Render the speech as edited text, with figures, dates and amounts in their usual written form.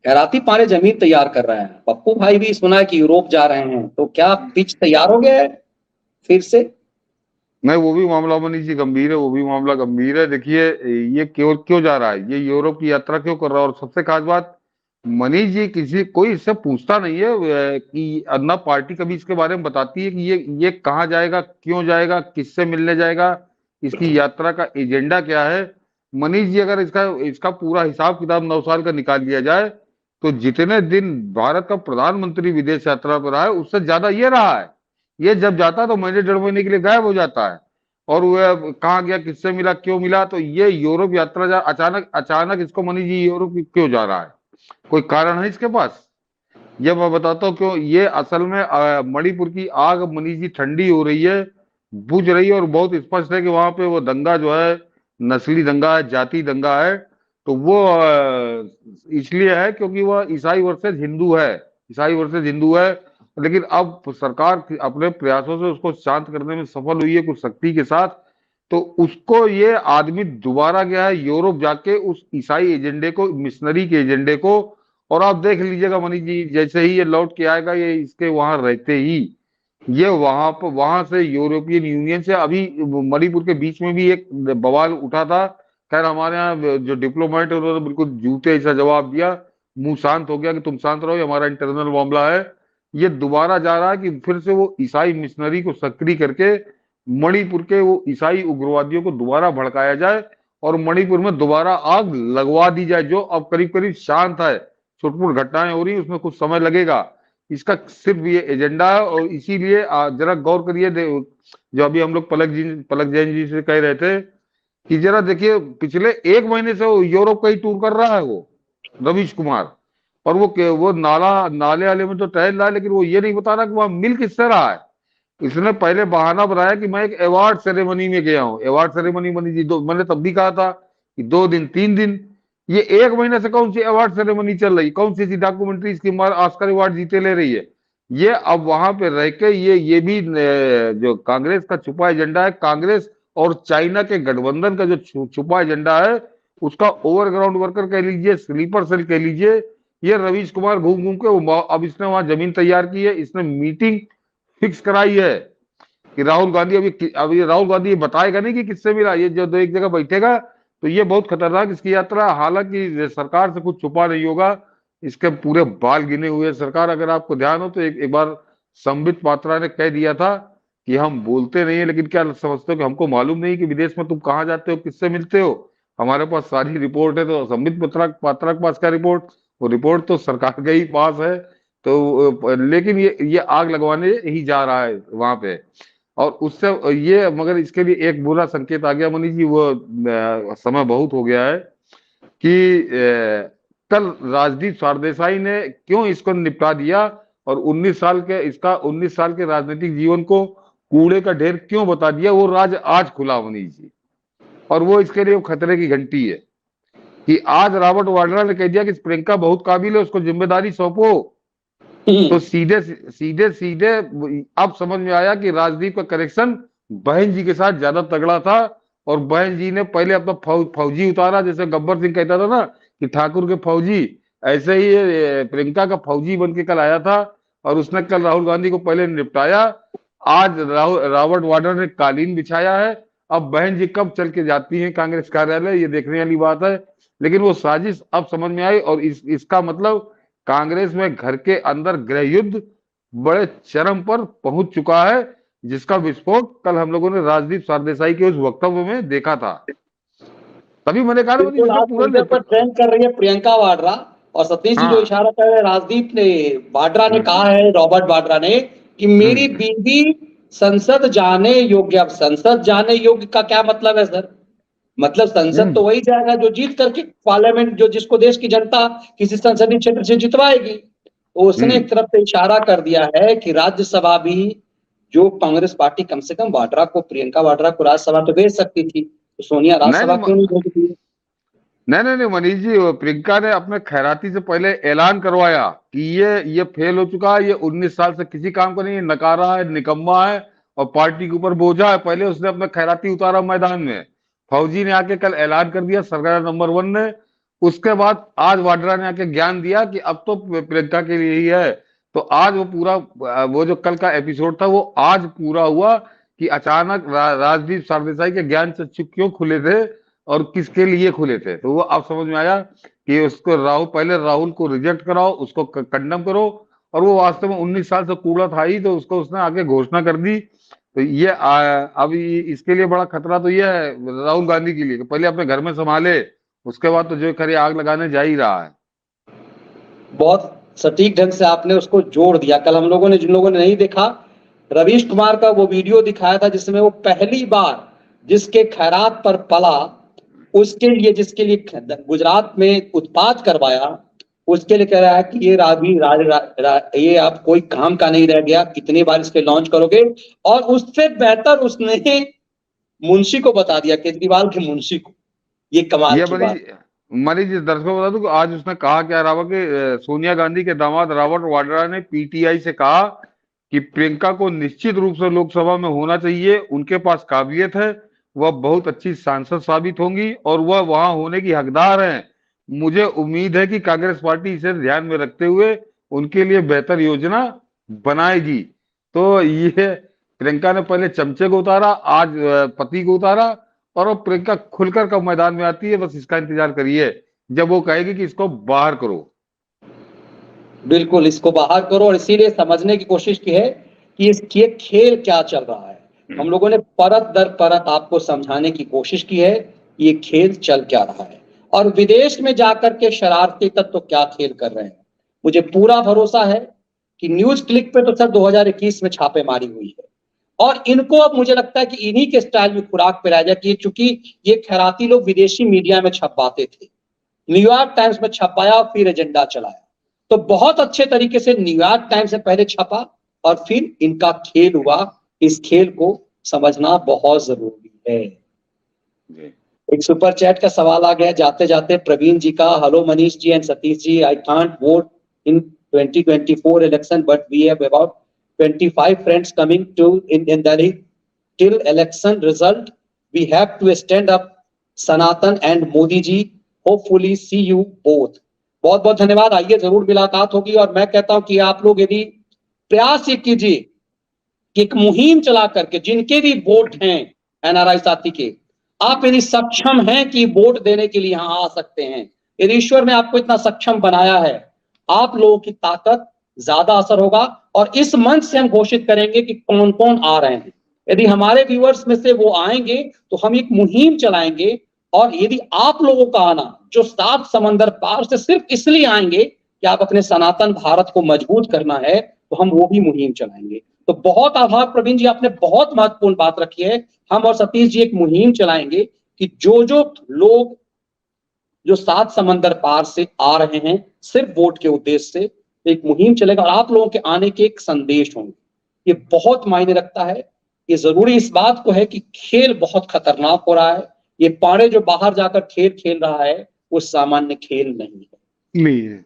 खैराती पारे जमीन तैयार कर रहे हैं। पप्पू भाई भी सुना है कि यूरोप जा रहे हैं, तो क्या पिच तैयार हो गया है फिर से? नहीं, वो भी मामला मनीष जी गंभीर है, वो भी मामला गंभीर है। देखिए, ये क्यों क्यों जा रहा है, ये यूरोप की यात्रा क्यों कर रहा है? और सबसे खास बात, मनीष जी किसी कोई इससे पूछता नहीं है कि अन्ना पार्टी कभी इसके बारे में बताती है कि ये कहाँ जाएगा, क्यों जाएगा, किससे मिलने जाएगा, इसकी यात्रा का एजेंडा क्या है। मनीष जी, अगर इसका इसका पूरा हिसाब किताब 9 साल का निकाल लिया जाए, तो जितने दिन भारत का प्रधानमंत्री विदेश यात्रा पर रहा है, उससे ज्यादा ये रहा है। ये जब जाता है तो महीने 1.5 महीने के लिए गायब हो जाता है। और वह कहाँ गया, किससे मिला, क्यों मिला? तो ये यूरोप यात्रा अचानक अचानक इसको मनीष जी यूरोप क्यों जा रहा है? कोई कारण है इसके पास? ये मैं बताता हूँ क्यों। ये असल में मणिपुर की आग मनीष जी ठंडी हो रही है, बुझ रही है, और बहुत स्पष्ट है कि वहां पे वो दंगा जो है, नस्ली दंगा है, जाति दंगा है। तो वो इसलिए है क्योंकि वह ईसाई वर्सेस हिंदू है, ईसाई वर्सेस हिंदू है। लेकिन अब सरकार अपने प्रयासों से उसको शांत करने में सफल हुई है, कुछ शक्ति के साथ। तो उसको ये आदमी दोबारा गया है यूरोप जाके उस ईसाई एजेंडे को, मिशनरी के एजेंडे को। और आप देख लीजिएगा मनीष जी, जैसे ही ये लौट के आएगा, ये इसके वहां रहते ही ये वहां पर, वहां से यूरोपियन यूनियन से, अभी मणिपुर के बीच में भी एक बवाल उठा था। खैर, हमारे यहाँ जो डिप्लोमेट है उन्होंने बिल्कुल जूते ऐसा जवाब दिया, मुंह शांत हो गया कि तुम शांत रहो, ये हमारा इंटरनल मामला है। ये दोबारा जा रहा है कि फिर से वो ईसाई मिशनरी को सक्रिय करके मणिपुर के वो ईसाई उग्रवादियों को दोबारा भड़काया जाए, और मणिपुर में दोबारा आग लगवा दी जाए, जो अब करीब करीब शांत है। छुटपुट घटनाएं हो रही, उसमें कुछ समय लगेगा। इसका सिर्फ ये एजेंडा है। और इसीलिए जरा गौर करिए, जो अभी हम लोग पलक जैन जी से कह रहे थे कि जरा देखिए, पिछले 1 महीने से वो यूरोप का ही टूर कर रहा है वो रवीश कुमार। और वो नाले वाले में तो टहल रहा है, लेकिन वो ये नहीं बता रहा कि वहां मिल किससे रहा है। इसने पहले बहाना बनाया कि मैं एक अवार्ड सेरेमनी में गया हूँ। अवार्ड सेरेमनी बनी थी, मैंने तब भी कहा था कि 2 दिन 3 दिन। ये 1 महीने से कौन सी अवार्ड सेरेमनी चल रही, कौन सी डॉक्यूमेंट्री इसकी ऑस्कर अवार्ड जीते ले रही है? ये अब वहां पे रह के ये भी जो कांग्रेस का छुपा एजेंडा है, कांग्रेस और चाइना के गठबंधन का जो छुपा एजेंडा है, उसका ओवरग्राउंड वर्कर कह लीजिए, स्लीपर सेल कह लीजिए। ये रवीश कुमार घूम घूम के अब इसने वहां जमीन तैयार की है, इसने मीटिंग फिक्स कराई है कि राहुल गांधी, अभी राहुल गांधी ये बताएगा नहीं कि किससे मिला। ये जो एक जगह बैठेगा तो ये बहुत खतरनाक इसकी यात्रा। हालांकि सरकार से कुछ छुपा नहीं होगा, इसके पूरे बाल गिने हुए सरकार। अगर आपको ध्यान हो तो एक बार संबित पात्रा ने कह दिया था कि हम बोलते नहीं है, लेकिन क्या समझते हो कि हमको मालूम नहीं कि विदेश में तुम कहाँ जाते हो, किससे मिलते हो? हमारे पास सारी रिपोर्ट है। तो संबित पात्रा के पास क्या रिपोर्ट? वो रिपोर्ट तो सरकार के ही पास है। तो लेकिन ये आग लगवाने ही जा रहा है वहां पे। और उससे ये, मगर इसके लिए एक बुरा संकेत आ गया मनीष जी, वो समय बहुत हो गया है कि कल राजदीप सरदेसाई ने क्यों इसको निपटा दिया, और 19 साल के राजनीतिक जीवन को कूड़े का ढेर क्यों बता दिया, वो राज आज खुला मनीष जी। और वो इसके लिए खतरे की घंटी है कि आज रॉबर्ट वाड्रा ने कह दिया कि प्रियंका बहुत काबिल है, उसको जिम्मेदारी सौंपो। तो सीधे सीधे सीधे अब समझ में आया कि राजदीप का कनेक्शन बहन जी के साथ ज्यादा तगड़ा था। और बहन जी ने पहले अपना फौजी उतारा, जैसे गब्बर सिंह कहता था ना कि ठाकुर के फौजी, ऐसे ही ये प्रियंका का फौजी बन के कल आया था। और उसने कल राहुल गांधी को पहले निपटाया। आज रॉबर्ट वाड्रा ने कालीन बिछाया है। अब बहन जी कब चल के जाती हैं कांग्रेस कार्यालय, ये देखने वाली बात है। लेकिन वो साजिश अब समझ में आई, और इसका मतलब कांग्रेस में घर के अंदर गृह युद्ध बड़े चरम पर पहुंच चुका है, जिसका विस्फोट कल हम लोगों ने राजदीप सरदेसाई के उस वक्तव्य में देखा था। तभी मैंने कहा ना, बिल्कुल, इसका आज पूरा ट्विटर पर ट्रेंड कर रही है प्रियंका वाड्रा। और सतीश जी जो हाँ। इशारा कर रहे हैं, राजदीप ने, वाड्रा ने हम्म। कहा है, रॉबर्ट वाड्रा ने, कि मेरी हम्म। बीवी संसद जाने योग्य। अब संसद जाने योग्य का क्या मतलब है सर? मतलब संसद तो हम्म। वही जाएगा जो जीत करके, पार्लियामेंट जो, जिसको देश की जनता किसी संसदीय क्षेत्र से जितवाएगी। तो उसने एक हम्म। तरफ से इशारा कर दिया है कि राज्यसभा भी, जो कांग्रेस पार्टी कम से कम वाड्रा को, प्रियंका वाड्रा को राज्यसभा तो भेज सकती थी, तो सोनिया नहीं राज्यसभा नहीं क्यों नहीं भेजती है? नहीं नहीं नहीं मनीष जी, वो प्रियंका ने अपने खैराती से पहले ऐलान करवाया कि ये फेल हो चुका है, ये 19 साल से किसी काम का नहीं है, नकारा है, निकम्मा है, और पार्टी के ऊपर बोझा है। पहले उसने अपना खैराती उतारा मैदान में। फौजी ने आके कल ऐलान कर दिया, सरकार नंबर 1 ने। उसके बाद आज वाड्रा ने आके ज्ञान दिया कि अब तो प्रियंका के लिए ही है। तो आज वो पूरा वो जो कल का एपिसोड था वो आज पूरा हुआ कि अचानक राजदीप सरदेसाई के ज्ञान चक्षु क्यों खुले थे और किसके लिए खुले थे। तो वो अब समझ में आया कि उसको पहले राहुल को रिजेक्ट कराओ, उसको कंडम करो, और वो वास्तव में 19 साल से कूड़ा था ही, तो उसको उसने आगे घोषणा कर दी। तो ये अब इसके लिए बड़ा खतरा तो ये है राहुल गांधी के लिए कि पहले अपने घर में संभाले, उसके बाद तो जो खरी आग लगाने जा ही रहा है। बहुत सटीक ढंग से आपने उसको जोड़ दिया। कल हम लोगों ने, जिन लोगों ने नहीं देखा, रवीश कुमार का वो वीडियो दिखाया था जिसमें वो पहली बार जिसके खैरात पर पला, उसके लिए, जिसके लिए गुजरात में उत्पात करवाया, उसके लिए कह रहा है कि ये ये अब कोई काम का नहीं रह गया, कितनी बार इस पे लॉन्च करोगे। और उससे बेहतर उसने मुंशी को बता दिया, केजरीवाल के मुंशी को। ये कमाल की बात। मनीष जी, दर्शकों को बता दूं कि आज उसने कहा क्या रहा कि सोनिया गांधी के दामाद रॉबर्ट वाड्रा ने पीटीआई से कहा कि प्रियंका को निश्चित रूप से लोकसभा में होना चाहिए, उनके पास काबिलियत है, वह बहुत अच्छी सांसद साबित होंगी और वह वहां होने की हकदार हैं। मुझे उम्मीद है कि कांग्रेस पार्टी इसे ध्यान में रखते हुए उनके लिए बेहतर योजना बनाएगी। तो ये प्रियंका ने पहले चमचे को उतारा, आज पति को उतारा, और अब प्रियंका खुलकर कब मैदान में आती है, बस इसका इंतजार करिए जब वो कहेगी कि इसको बाहर करो। बिल्कुल, इसको बाहर करो। और इसीलिए समझने की कोशिश की है कि ये खेल क्या चल रहा है। हम लोगों ने परत दर परत आपको समझाने की कोशिश की है ये खेल चल क्या रहा है, और विदेश में जाकर के शरारती तत्व क्या खेल कर रहे हैं। मुझे पूरा भरोसा है कि न्यूज क्लिक पे तो सर 2021 में छापेमारी हुई है, और इनको अब मुझे लगता है कि इन्हीं के स्टाइल में खुराक पिलाया जाए कि चूंकि ये खैराती लोग विदेशी मीडिया में छपवाते थे, न्यूयॉर्क टाइम्स में छपाया, फिर एजेंडा चलाया। तो बहुत अच्छे तरीके से न्यूयॉर्क टाइम्स से पहले छपा और फिर इनका खेल हुआ। इस खेल को समझना बहुत जरूरी है। एक सुपर चैट का सवाल आ गया जाते जाते प्रवीण जी का। Hello Manish ji and Satish ji, I can't vote in 2024 election but we have about 25 friends coming to in Delhi till election result. We have to stand up, Sanatan and Modi ji. Hopefully see you both. बहुत बहुत धन्यवाद। आइए, जरूर मुलाकात होगी। और मैं कहता हूं कि आप लोग यदि प्रयास ये कीजिए कि एक मुहिम चला करके जिनके भी वोट हैं एनआरआई साथी के, आप यदि सक्षम हैं कि वोट देने के लिए यहां आ सकते हैं, यदि ईश्वर ने आपको इतना सक्षम बनाया है, आप लोगों की ताकत ज्यादा असर होगा। और इस मंच से हम घोषित करेंगे कि कौन कौन आ रहे हैं। यदि हमारे व्यूअर्स में से वो आएंगे तो हम एक मुहिम चलाएंगे। और यदि आप लोगों का आना, जो 7 समंदर पार से सिर्फ इसलिए आएंगे कि आप अपने सनातन भारत को मजबूत करना है, तो हम वो भी मुहिम चलाएंगे। तो बहुत आभार प्रवीण जी, आपने बहुत महत्वपूर्ण बात रखी है। हम और सतीश जी एक मुहिम चलाएंगे कि जो लोग जो 7 समंदर पार से आ रहे हैं सिर्फ वोट के उद्देश्य से, एक मुहिम चलेगा और आप लोगों के आने के एक संदेश होंगे। ये बहुत मायने रखता है। ये जरूरी इस बात को है कि खेल बहुत खतरनाक हो रहा है। ये पांडे जो बाहर जाकर खेल खेल रहा है वो सामान्य खेल नहीं है।